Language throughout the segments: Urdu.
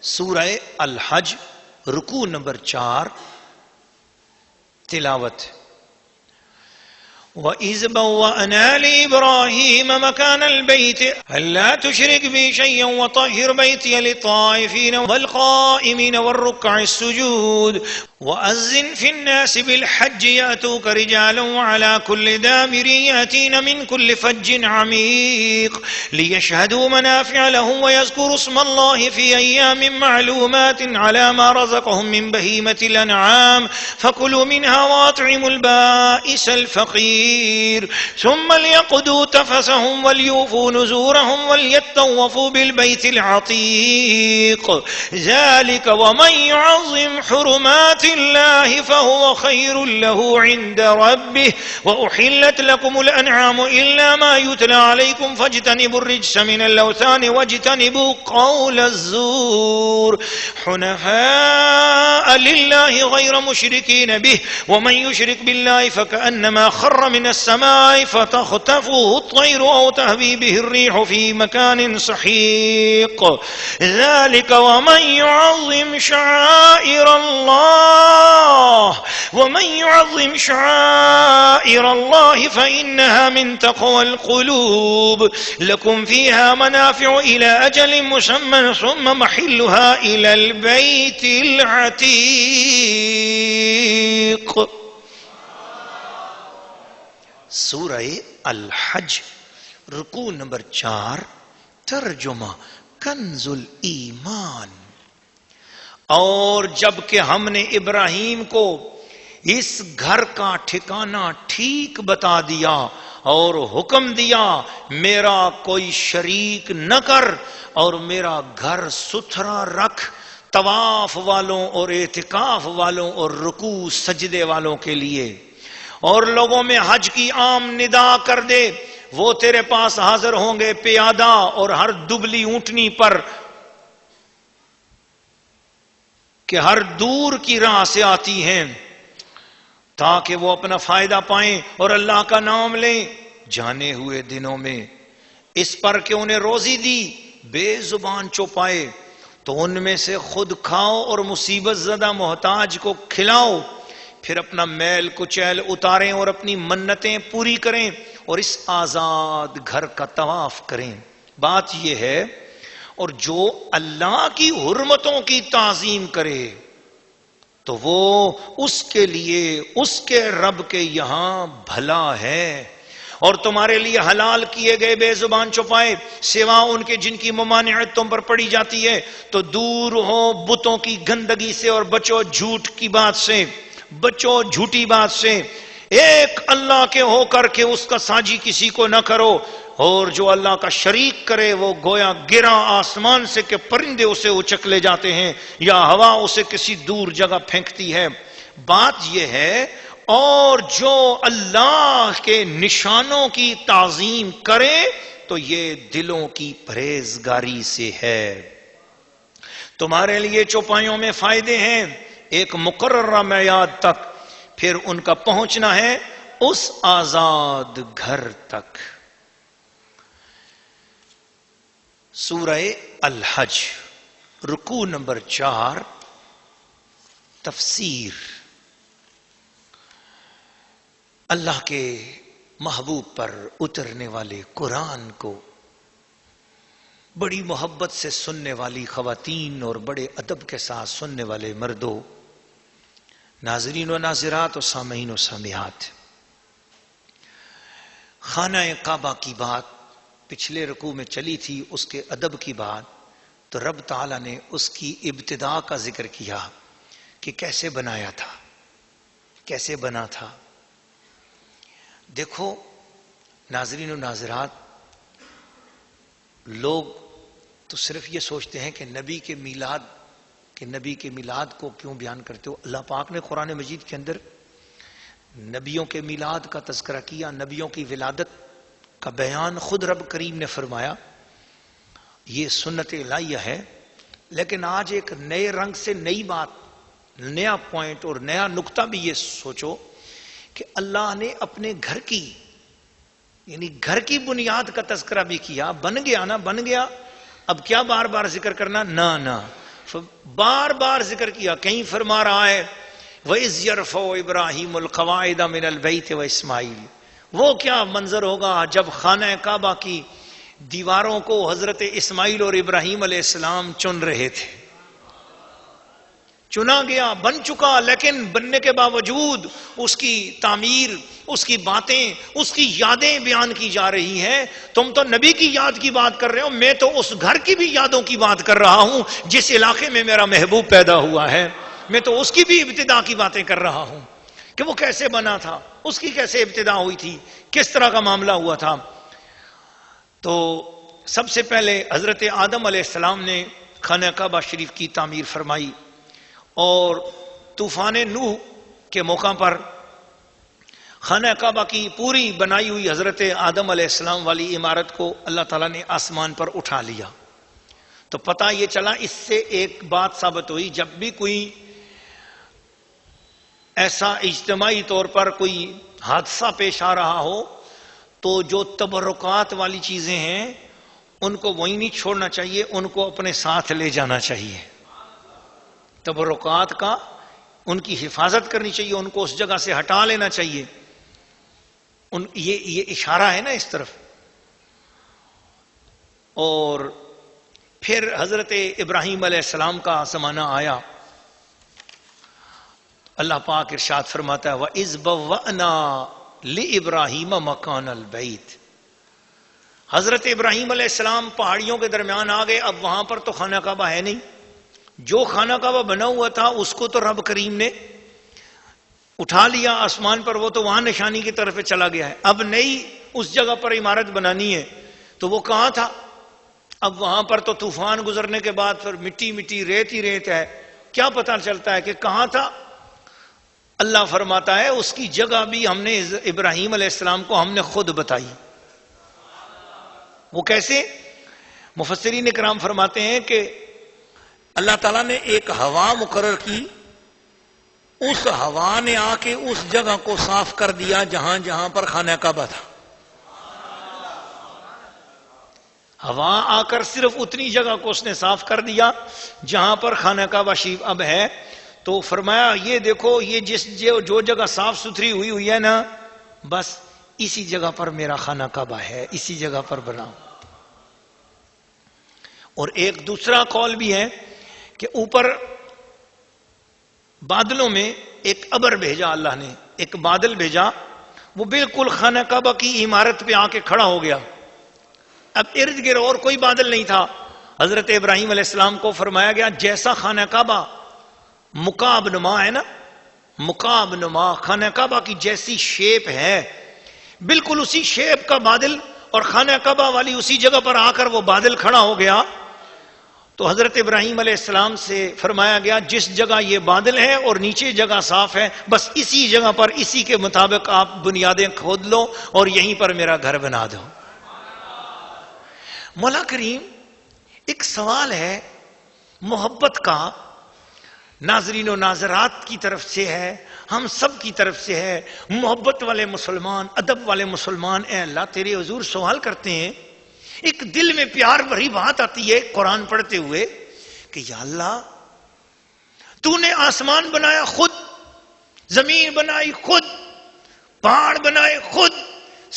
سورہ الحج رکوع نمبر 4 تلاوت. وَإِذْ بَوَّأْنَا لِإِبْرَاهِيمَ مَكَانَ الْبَيْتِ أَلَّا تُشْرِكْ بِي شَيْئًا وَطَهِّرْ بَيْتِيَ لِلطَّائِفِينَ وَالْقَائِمِينَ وَالرُّكَّعِ السُّجُودِ وَأَذِّنْ فِي النَّاسِ بِالْحَجِّ يَأْتُوكَ رِجَالًا وَعَلَى كُلِّ دَابِرٍ يَأْتِينَ مِنْ كُلِّ فَجٍّ عَمِيقٍ لِيَشْهَدُوا مَنَافِعَ لَهُمْ وَيَذْكُرُوا اسْمَ اللَّهِ فِي أَيَّامٍ مَّعْلُومَاتٍ عَلَى مَا رَزَقَهُم مِّن بَهِيمَةِ الْأَنْعَامِ فَكُلُوا مِنْهَا وَأَطْعِمُوا الْبَائِسَ الْفَقِيرَ ثُمَّ لْيَقْضُوا تَفَثَهُمْ وَلْيُوفُوا نُذُورَهُمْ وَلْيَطَّوَّفُوا بِالْبَيْتِ الْعَتِيقِ ذَلِكَ وَمَن يُعَظِّمْ حُرُمَاتِ الله فهو خير له عند ربه وأحلت لكم الأنعام إلا ما يتلى عليكم فاجتنبوا الرجس من الأوثان واجتنبوا قول الزور حنفاء لله غير مشركين به ومن يشرك بالله فكأنما خر من السماء فتخطفه الطير أو تهوي به الريح في مكان سحيق ذلك ومن يعظم شعائر الله ومن يعظم شعائر الله فإنها من تقوى القلوب لكم فيها منافع إلى أجل مسمى ثم محلها إلى البيت العتيق. سورہ الحج رکوع نمبر 4 ترجمہ کنز الایمان. اور جب کہ ہم نے ابراہیم کو اس گھر کا ٹھکانہ ٹھیک بتا دیا اور حکم دیا میرا کوئی شریک نہ کر اور میرا گھر ستھرا رکھ طواف والوں اور اعتکاف والوں اور رکوع سجدے والوں کے لیے، اور لوگوں میں حج کی عام ندا کر دے، وہ تیرے پاس حاضر ہوں گے پیادہ اور ہر دبلی اونٹنی پر کہ ہر دور کی راہ سے آتی ہیں، تاکہ وہ اپنا فائدہ پائیں اور اللہ کا نام لیں جانے ہوئے دنوں میں، اس پر کہ انہیں روزی دی بے زبان چوپائے تو ان میں سے خود کھاؤ اور مصیبت زدہ محتاج کو کھلاؤ، پھر اپنا میل کچیل اتاریں اور اپنی منتیں پوری کریں اور اس آزاد گھر کا طواف کریں. بات یہ ہے، اور جو اللہ کی حرمتوں کی تعظیم کرے تو وہ اس کے لیے اس کے رب کے یہاں بھلا ہے، اور تمہارے لیے حلال کیے گئے بے زبان چوپائے سوا ان کے جن کی ممانعت تم پر پڑی جاتی ہے تو دور ہو بتوں کی گندگی سے، اور بچو جھوٹ کی بات سے، بچو جھوٹی بات سے، ایک اللہ کے ہو کر کے اس کا ساجی کسی کو نہ کرو، اور جو اللہ کا شریک کرے وہ گویا گرا آسمان سے کہ پرندے اسے اچک لے جاتے ہیں یا ہوا اسے کسی دور جگہ پھینکتی ہے. بات یہ ہے، اور جو اللہ کے نشانوں کی تعظیم کرے تو یہ دلوں کی پرہیزگاری سے ہے. تمہارے لیے چوپایوں میں فائدے ہیں ایک مقررہ میعاد تک، پھر ان کا پہنچنا ہے اس آزاد گھر تک. سورہ الحج رکوع نمبر 4 تفسیر. اللہ کے محبوب پر اترنے والے قرآن کو بڑی محبت سے سننے والی خواتین اور بڑے ادب کے ساتھ سننے والے مردوں، ناظرین و ناظرات و سامعین و سامعات، خانہ کعبہ کی بات پچھلے رکوع میں چلی تھی، اس کے ادب کی بات، تو رب تعالیٰ نے اس کی ابتدا کا ذکر کیا کہ کیسے بنایا تھا، کیسے بنا تھا. دیکھو ناظرین و ناظرات، لوگ تو صرف یہ سوچتے ہیں کہ نبی کے میلاد کو کیوں بیان کرتے ہو. اللہ پاک نے قرآن مجید کے اندر نبیوں کے میلاد کا تذکرہ کیا، نبیوں کی ولادت کا بیان خود رب کریم نے فرمایا، یہ سنت الہیہ ہے. لیکن آج ایک نئے رنگ سے نئی بات، نیا پوائنٹ اور نیا نقطہ بھی یہ سوچو کہ اللہ نے اپنے گھر کی یعنی گھر کی بنیاد کا تذکرہ بھی کیا. بن گیا نا، بن گیا، اب کیا بار بار ذکر کرنا؟ نہ بار بار ذکر کیا. کہیں فرما رہا ہے وَإِذْ يَرْفَعُ إِبْرَاهِيمُ الْقَوَاعِدَ مِنَ الْبَيْتِ وَإِسْمَاعِيلُ. وہ کیا منظر ہوگا جب خانہ کعبہ کی دیواروں کو حضرت اسماعیل اور ابراہیم علیہ السلام چن رہے تھے. چنا گیا، بن چکا، لیکن بننے کے باوجود اس کی تعمیر، اس کی باتیں، اس کی یادیں بیان کی جا رہی ہیں. تم تو نبی کی یاد کی بات کر رہے ہو، میں تو اس گھر کی بھی یادوں کی بات کر رہا ہوں جس علاقے میں میرا محبوب پیدا ہوا ہے. میں تو اس کی بھی ابتدا کی باتیں کر رہا ہوں کہ وہ کیسے بنا تھا، اس کی کیسے ابتدا ہوئی تھی، کس طرح کا معاملہ ہوا تھا. تو سب سے پہلے حضرت آدم علیہ السلام نے خانہ کعبہ شریف کی تعمیر فرمائی، اور طوفان نوح کے موقع پر خانہ کعبہ کی پوری بنائی ہوئی حضرت آدم علیہ السلام والی عمارت کو اللہ تعالیٰ نے آسمان پر اٹھا لیا. تو پتہ یہ چلا، اس سے ایک بات ثابت ہوئی، جب بھی کوئی ایسا اجتماعی طور پر کوئی حادثہ پیش آ رہا ہو تو جو تبرکات والی چیزیں ہیں ان کو وہیں نہیں چھوڑنا چاہیے، ان کو اپنے ساتھ لے جانا چاہیے. تبرکات کا ان کی حفاظت کرنی چاہیے، ان کو اس جگہ سے ہٹا لینا چاہیے. یہ اشارہ ہے نا اس طرف. اور پھر حضرت ابراہیم علیہ السلام کا زمانہ آیا. اللہ پاک ارشاد فرماتا ہے وَإِذْ بَوَّأْنَا لِإِبْرَاهِيمَ مَكَانَ الْبَيْتِ. حضرت ابراہیم علیہ السلام پہاڑیوں کے درمیان آ گئے. اب وہاں پر تو خانہ کعبہ ہے نہیں. جو خانہ کعبہ بنا ہوا تھا اس کو تو رب کریم نے اٹھا لیا آسمان پر، وہ تو وہاں نشانی کی طرف چلا گیا ہے. اب نئی اس جگہ پر عمارت بنانی ہے تو وہ کہاں تھا؟ اب وہاں پر تو طوفان گزرنے کے بعد پھر مٹی مٹی، ریت ہی ریت ہے. کیا پتہ چلتا ہے کہ کہاں تھا؟ اللہ فرماتا ہے اس کی جگہ بھی ہم نے ابراہیم علیہ السلام کو ہم نے خود بتائی. وہ کیسے؟ مفسرین کرام فرماتے ہیں کہ اللہ تعالیٰ نے ایک ہوا مقرر کی، اس ہوا نے آ کے اس جگہ کو صاف کر دیا جہاں جہاں پر خانہ کعبہ تھا. ہوا آ کر صرف اتنی جگہ کو اس نے صاف کر دیا جہاں پر خانہ کعبہ شریف اب ہے. تو فرمایا یہ دیکھو، یہ جو جگہ صاف ستھری ہوئی ہے نا، بس اسی جگہ پر میرا خانہ کعبہ ہے، اسی جگہ پر بناؤ. اور ایک دوسرا قول بھی ہے کہ اوپر بادلوں میں ایک ابر بھیجا اللہ نے، ایک بادل بھیجا، وہ بالکل خانہ کعبہ کی عمارت پہ آ کے کھڑا ہو گیا. اب ارد گرد اور کوئی بادل نہیں تھا. حضرت ابراہیم علیہ السلام کو فرمایا گیا جیسا خانہ کعبہ مکعب نما ہے نا، مکعب نما خانہ کعبہ کی جیسی شیپ ہے، بالکل اسی شیپ کا بادل، اور خانہ کعبہ والی اسی جگہ پر آ کر وہ بادل کھڑا ہو گیا. تو حضرت ابراہیم علیہ السلام سے فرمایا گیا جس جگہ یہ بادل ہے اور نیچے جگہ صاف ہے، بس اسی جگہ پر اسی کے مطابق آپ بنیادیں کھود لو اور یہیں پر میرا گھر بنا دو. مولا کریم، ایک سوال ہے محبت کا، ناظرین و ناظرات کی طرف سے ہے، ہم سب کی طرف سے ہے. محبت والے مسلمان، ادب والے مسلمان، اے اللہ تیرے حضور سوال کرتے ہیں. ایک دل میں پیار بھری بات آتی ہے قرآن پڑھتے ہوئے کہ یا اللہ تو نے آسمان بنایا خود، زمین بنائی خود، پہاڑ بنائے خود،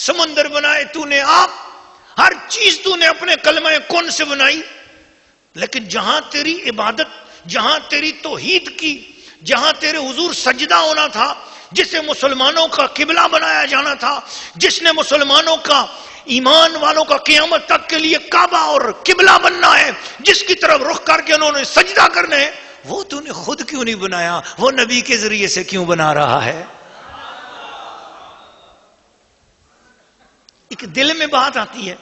سمندر بنائے تو نے آپ، ہر چیز تو نے اپنے کلمہ کن سے بنائی. لیکن جہاں تیری عبادت، جہاں تیری توحید کی، جہاں تیرے حضور سجدہ ہونا تھا، جسے مسلمانوں کا قبلہ بنایا جانا تھا، جس نے مسلمانوں کا، ایمان والوں کا قیامت تک کے لیے کعبہ اور قبلہ بننا ہے، جس کی طرف رخ کر کے انہوں نے سجدہ کرنا ہے، وہ تو نے خود کیوں نہیں بنایا؟ وہ نبی کے ذریعے سے کیوں بنا رہا ہے؟ ایک دل میں بات آتی ہے.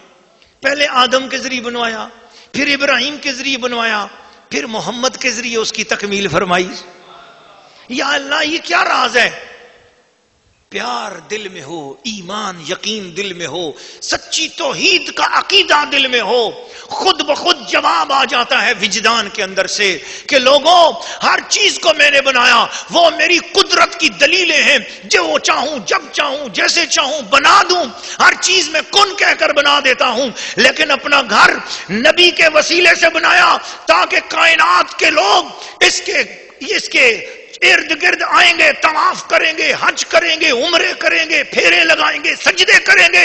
پہلے آدم کے ذریعے بنوایا، پھر ابراہیم کے ذریعے بنوایا، پھر محمد کے ذریعے اس کی تکمیل فرمائی. یا اللہ یہ کیا راز ہے؟ پیار دل میں ہو، ایمان یقین دل میں ہو، سچی توحید کا عقیدہ دل میں ہو، خود بخود جواب آ جاتا ہے وجدان کے اندر سے کہ لوگوں ہر چیز کو میں نے بنایا، وہ میری قدرت کی دلیلیں ہیں، جو وہ چاہوں جب چاہوں جیسے چاہوں بنا دوں، ہر چیز میں کن کہہ کر بنا دیتا ہوں، لیکن اپنا گھر نبی کے وسیلے سے بنایا تاکہ کائنات کے لوگ اس کے ارد گرد آئیں گے، طواف کریں گے، حج کریں گے، عمرے کریں گے، پھیرے لگائیں گے، سجدے کریں گے،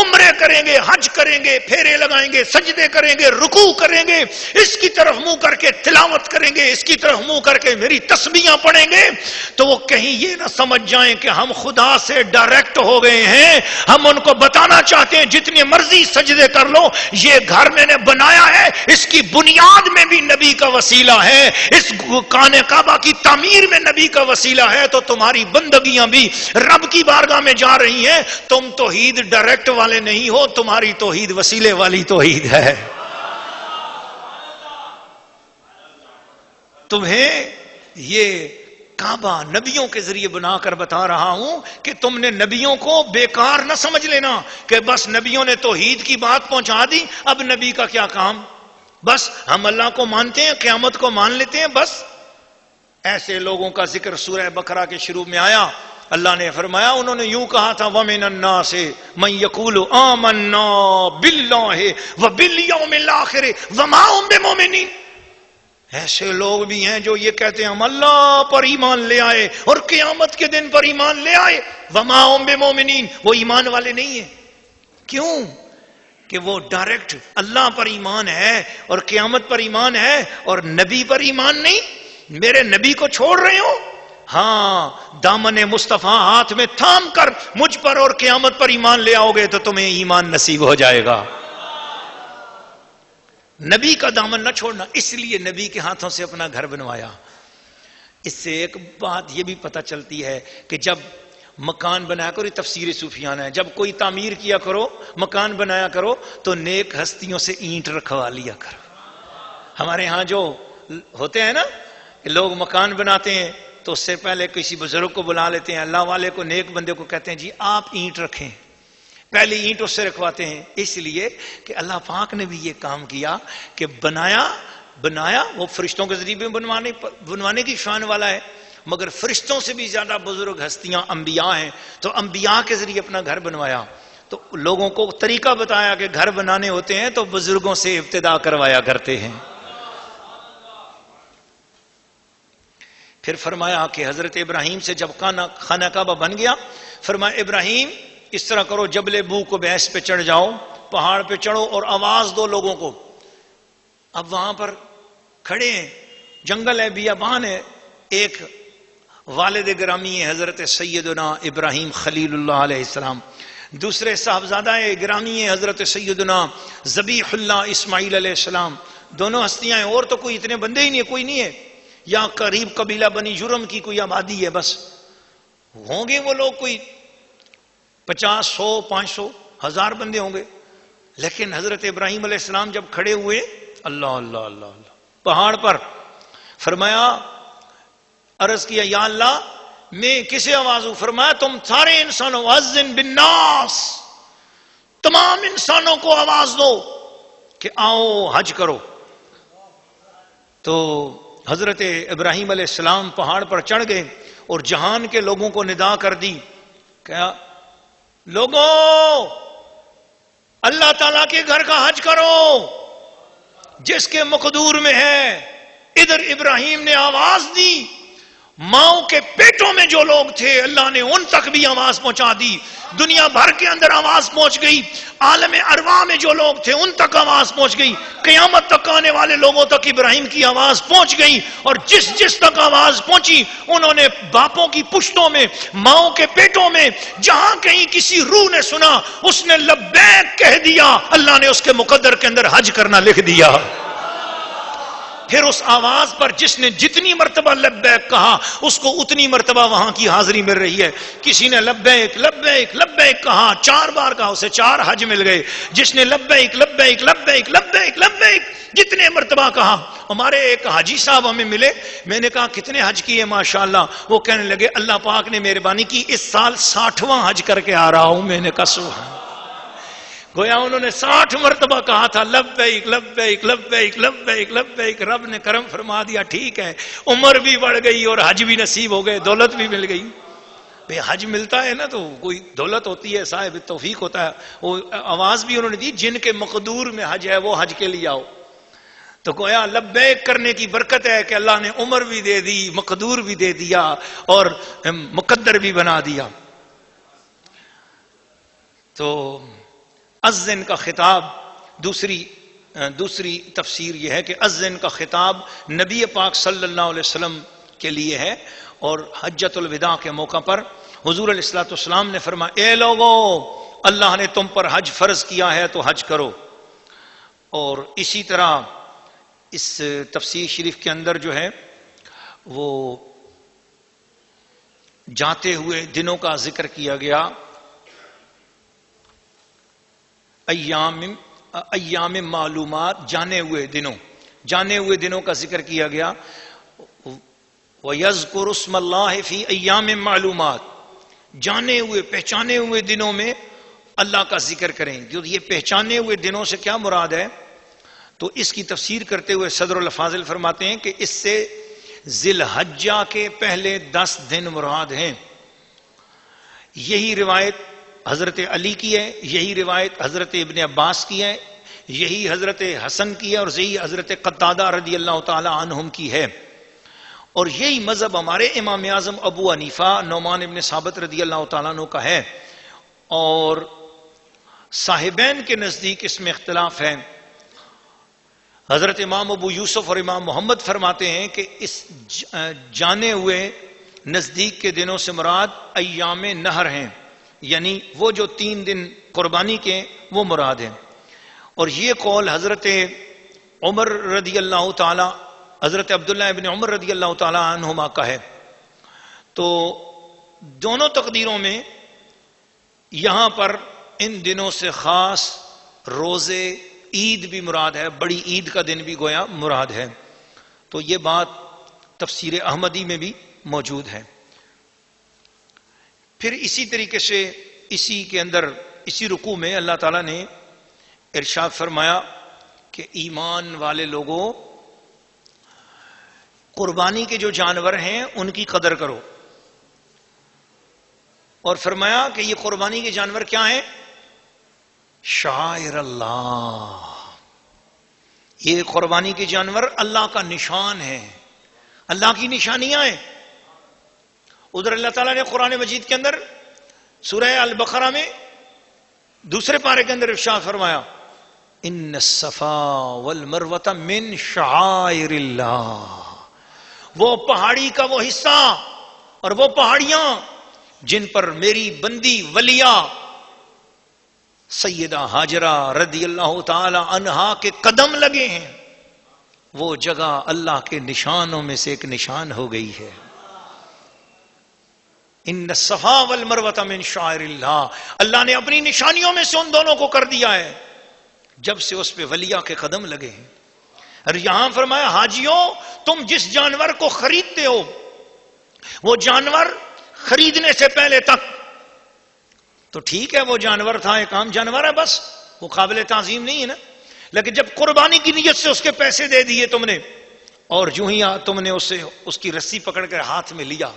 عمرے کریں گے، حج کریں گے، پھیرے لگائیں گے، سجدے کریں گے، رکوع کریں گے، اس کی طرف منہ کر کے تلاوت کریں گے، اس کی طرف منہ کر کے میری تسبیحاں پڑھیں گے، تو وہ کہیں یہ نہ سمجھ جائیں کہ ہم خدا سے ڈائریکٹ ہو گئے ہیں۔ ہم ان کو بتانا چاہتے ہیں جتنی مرضی سجدے کر لو، یہ گھر میں نے بنایا ہے، اس کی بنیاد میں بھی نبی کا وسیلہ ہے، اس خانہ کعبہ کی تعمیر میں نبی کا وسیلہ ہے، تو تمہاری بندگیاں بھی رب کی بارگاہ میں جا رہی ہیں۔ تم توحید ڈائریکٹ والے نہیں ہو، تمہاری توحید وسیلے والی توحید ہے۔ تمہیں یہ کعبہ نبیوں کے ذریعے بنا کر بتا رہا ہوں کہ تم نے نبیوں کو بیکار نہ سمجھ لینا کہ بس نبیوں نے توحید کی بات پہنچا دی، اب نبی کا کیا کام، بس ہم اللہ کو مانتے ہیں، قیامت کو مان لیتے ہیں بس۔ ایسے لوگوں کا ذکر سورہ بقرہ کے شروع میں آیا، اللہ نے فرمایا انہوں نے یوں کہا تھا وَمِنَ النَّاسِ مَن يَقُولُ آمَنَّا بِاللَّهِ وَبِالْيَوْمِ الْآخِرِ وَمَا هُمْ بِمُؤْمِنِينَ۔ ایسے لوگ بھی ہیں جو یہ کہتے ہیں ہم اللہ پر ایمان لے آئے اور قیامت کے دن پر ایمان لے آئے، وَمَا هُمْ بِمُؤْمِنِينَ، وہ ایمان والے نہیں ہیں۔ کیوں؟ کہ وہ ڈائریکٹ اللہ پر ایمان ہے اور قیامت پر ایمان ہے اور نبی پر ایمان نہیں۔ میرے نبی کو چھوڑ رہے ہو؟ ہاں، دامن مصطفیٰ ہاتھ میں تھام کر مجھ پر اور قیامت پر ایمان لے آؤ گے تو تمہیں ایمان نصیب ہو جائے گا۔ نبی کا دامن نہ چھوڑنا، اس لیے نبی کے ہاتھوں سے اپنا گھر بنوایا۔ اس سے ایک بات یہ بھی پتہ چلتی ہے کہ جب مکان بنایا کرو، یہ تفسیر صوفیانہ ہے، جب کوئی تعمیر کیا کرو، مکان بنایا کرو تو نیک ہستیوں سے اینٹ رکھوا لیا کرو۔ ہمارے ہاں جو ہوتے ہیں نا لوگ مکان بناتے ہیں تو اس سے پہلے کسی بزرگ کو بلا لیتے ہیں، اللہ والے کو، نیک بندے کو کہتے ہیں جی آپ اینٹ رکھیں، پہلی اینٹ اس سے رکھواتے ہیں، اس لیے کہ اللہ پاک نے بھی یہ کام کیا کہ بنایا وہ فرشتوں کے ذریعے بنوانے کی شان والا ہے، مگر فرشتوں سے بھی زیادہ بزرگ ہستیاں انبیاء ہیں، تو انبیاء کے ذریعے اپنا گھر بنوایا، تو لوگوں کو طریقہ بتایا کہ گھر بنانے ہوتے ہیں تو بزرگوں سے ابتدا کروایا کرتے ہیں۔ پھر فرمایا کہ حضرت ابراہیم سے جب خانہ کعبہ بن گیا، فرمایا ابراہیم اس طرح کرو، جبل بو کو بیس پہ چڑھ جاؤ، پہاڑ پہ چڑھو اور آواز دو لوگوں کو۔ اب وہاں پر کھڑے ہیں، جنگل ہے، بیابان ہے، ایک والد گرامی ہے حضرت سیدنا ابراہیم خلیل اللہ علیہ السلام، دوسرے صاحبزادہ گرامی ہے حضرت سیدنا ذبیح اللہ اسماعیل علیہ السلام، دونوں ہستیاں ہیں، اور تو کوئی اتنے بندے ہی نہیں ہے، کوئی نہیں ہے، یا قریب قبیلہ بنی جرم کی کوئی آبادی ہے، بس ہوں گے وہ لوگ کوئی 50 100 500 1000 بندے ہوں گے۔ لیکن حضرت ابراہیم علیہ السلام جب کھڑے ہوئے اللہ اللہ اللہ اللہ پہاڑ پر، فرمایا عرض کیا یا اللہ میں کسے آواز ہوں؟ فرمایا تم سارے انسانوں، وَأَذِّن بِالنَّاسِ، تمام انسانوں کو آواز دو کہ آؤ حج کرو۔ تو حضرت ابراہیم علیہ السلام پہاڑ پر چڑھ گئے اور جہان کے لوگوں کو ندا کر دی، کیا لوگوں اللہ تعالیٰ کے گھر کا حج کرو جس کے مقدور میں ہے۔ ادھر ابراہیم نے آواز دی، ماؤں کے پیٹوں میں جو لوگ تھے اللہ نے ان تک بھی آواز پہنچا دی، دنیا بھر کے اندر آواز پہنچ گئی، عالم ارواح میں جو لوگ تھے ان تک آواز پہنچ گئی، قیامت تک آنے والے لوگوں تک ابراہیم کی آواز پہنچ گئی، اور جس تک آواز پہنچی انہوں نے باپوں کی پشتوں میں، ماؤں کے پیٹوں میں، جہاں کہیں کسی روح نے سنا اس نے لبیک کہہ دیا، اللہ نے اس کے مقدر کے اندر حج کرنا لکھ دیا۔ پھر اس آواز پر جس نے جتنی مرتبہ لبیک کہا اس کو اتنی مرتبہ وہاں کی حاضری مل رہی ہے۔ کسی نے لبیک لبیک لبیک کہا 4 بار کہا، اسے 4 حج مل گئے۔ جس نے لبیک لبیک لبیک لبیک لبیک جتنے مرتبہ کہا ہمارے ایک حاجی صاحب ہمیں ملے، میں نے کہا کتنے حج کیے؟ ماشاءاللہ. وہ کہنے لگے اللہ پاک نے مہربانی کی اس سال 60واں حج کر کے آ رہا ہوں. میں نے کہا سبحان. گویا انہوں نے 60 مرتبہ کہا تھا لبیک لبیک لبیک لبیک لبیک. رب نے کرم فرما دیا، ٹھیک ہے، عمر بھی بڑھ گئی اور حج بھی نصیب ہو گئے، دولت بھی مل گئی. بھئی حج ملتا ہے نا تو کوئی دولت ہوتی ہے، صاحب توفیق ہوتا ہے. وہ آواز بھی انہوں نے دی، جن کے مقدور میں حج ہے وہ حج کے لیے آؤ. تو گویا لبیک کرنے کی برکت ہے کہ اللہ نے عمر بھی دے دی، مقدور بھی دے دیا اور مقدر بھی بنا دیا. تو اذن کا خطاب، دوسری تفسیر یہ ہے کہ اذن کا خطاب نبی پاک صلی اللہ علیہ وسلم کے لیے ہے، اور حجۃ الوداع کے موقع پر حضور علیہ الصلوۃ والسلام نے فرمایا اے لوگو، اللہ نے تم پر حج فرض کیا ہے تو حج کرو. اور اسی طرح اس تفسیر شریف کے اندر جو ہے وہ جاتے ہوئے دنوں کا ذکر کیا گیا، ایام معلومات، جانے ہوئے دنوں کا ذکر کیا گیا. وَيَذْكُرُ اسْمَ اللَّهِ فِي أَيَّامٍ مَعْلُومَاتٍ، جانے ہوئے پہچانے ہوئے دنوں میں اللہ کا ذکر کریں. جو یہ پہچانے ہوئے دنوں سے کیا مراد ہے؟ تو اس کی تفسیر کرتے ہوئے صدر الفاضل فرماتے ہیں کہ اس سے ذی الحجہ کے پہلے 10 دن مراد ہیں. یہی روایت حضرت علی کی ہے، یہی روایت حضرت ابن عباس کی ہے، یہی حضرت حسن کی ہے، اور یہی حضرت قتادہ رضی اللہ تعالی عنہم کی ہے. اور یہی مذہب ہمارے امام اعظم ابو حنیفہ نعمان ابن ثابت رضی اللہ تعالیٰ عنہ کا ہے. اور صاحبین کے نزدیک اس میں اختلاف ہے. حضرت امام ابو یوسف اور امام محمد فرماتے ہیں کہ اس جانے ہوئے نزدیک کے دنوں سے مراد ایام نہر ہیں، یعنی وہ جو 3 دن قربانی کے وہ مراد ہیں. اور یہ قول حضرت عمر رضی اللہ تعالی، حضرت عبداللہ ابن عمر رضی اللہ تعالی عنہما کا ہے. تو دونوں تقدیروں میں یہاں پر ان دنوں سے خاص روزے عید بھی مراد ہے، بڑی عید کا دن بھی گویا مراد ہے. تو یہ بات تفسیر احمدی میں بھی موجود ہے. پھر اسی طریقے سے اسی کے اندر اسی رکوع میں اللہ تعالیٰ نے ارشاد فرمایا کہ ایمان والے لوگوں، قربانی کے جو جانور ہیں ان کی قدر کرو. اور فرمایا کہ یہ قربانی کے جانور کیا ہیں؟ شعائر اللہ. یہ قربانی کے جانور اللہ کا نشان ہے، اللہ کی نشانیاں ہیں. ادھر اللہ تعالیٰ نے قرآن مجید کے اندر سورہ البقرہ میں دوسرے پارے کے اندر ارشاد فرمایا ان الصفا والمروہ من شعائر اللہ. وہ پہاڑی کا وہ حصہ اور وہ پہاڑیاں جن پر میری بندی ولیہ سیدہ ہاجرہ رضی اللہ تعالی عنہا کے قدم لگے ہیں، وہ جگہ اللہ کے نشانوں میں سے ایک نشان ہو گئی ہے. ان الصفا والمروہ من شعائر اللہ، اللہ نے اپنی نشانیوں میں سے ان دونوں کو کر دیا ہے جب سے اس پہ ولیہ کے قدم لگے ہیں. اور یہاں فرمایا حاجیوں، تم جس جانور کو خریدتے ہو وہ جانور خریدنے سے پہلے تک تو ٹھیک ہے، وہ جانور تھا، ایک عام جانور ہے، بس وہ قابل تعظیم نہیں ہے نا. لیکن جب قربانی کی نیت سے اس کے پیسے دے دیے تم نے، اور جو ہی تم نے اس کی رسی پکڑ کر ہاتھ میں لیا،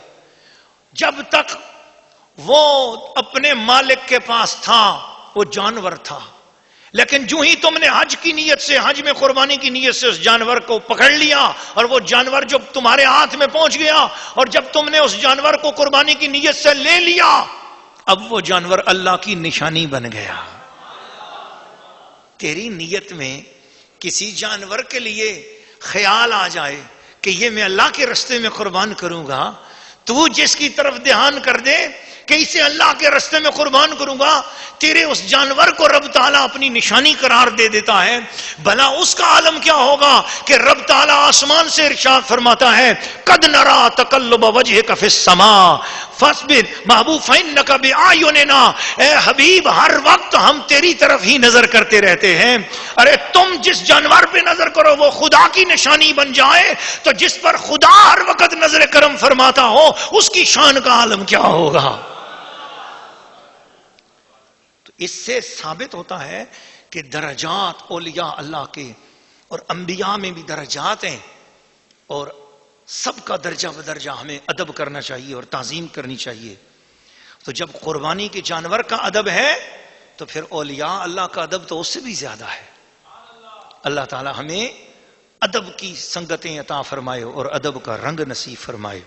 جب تک وہ اپنے مالک کے پاس تھا وہ جانور تھا. لیکن جو ہی تم نے حج کی نیت سے، حج میں قربانی کی نیت سے اس جانور کو پکڑ لیا، اور وہ جانور جب تمہارے ہاتھ میں پہنچ گیا، اور جب تم نے اس جانور کو قربانی کی نیت سے لے لیا، اب وہ جانور اللہ کی نشانی بن گیا. تیری نیت میں کسی جانور کے لیے خیال آ جائے کہ یہ میں اللہ کے رستے میں قربان کروں گا، تو جس کی طرف دھیان کر دے کہ اسے اللہ کے رستے میں قربان کروں گا، تیرے اس جانور کو رب تعالیٰ اپنی نشانی قرار دے دیتا ہے. بھلا اس کا عالم کیا ہوگا کہ رب تعالیٰ آسمان سے ارشاد فرماتا ہے قد نرا تقلب وجہک فی السماء فاصبر محبوب فإنک بأعیننا، اے حبیب ہر وقت ہم تیری طرف ہی نظر کرتے رہتے ہیں. ارے تم جس جانور پہ نظر کرو وہ خدا کی نشانی بن جائے تو جس پر خدا ہر وقت نظر کرم فرماتا ہو اس کی شان کا عالم کیا ہوگا. تو اس سے ثابت ہوتا ہے کہ درجات اولیاء اللہ کے اور انبیاء میں بھی درجات ہیں، اور سب کا درجہ بدرجہ ہمیں ادب کرنا چاہیے اور تعظیم کرنی چاہیے. تو جب قربانی کے جانور کا ادب ہے تو پھر اولیاء اللہ کا ادب تو اس سے بھی زیادہ ہے. اللہ تعالی ہمیں ادب کی سنگتیں عطا فرمائے اور ادب کا رنگ نصیب فرمائے.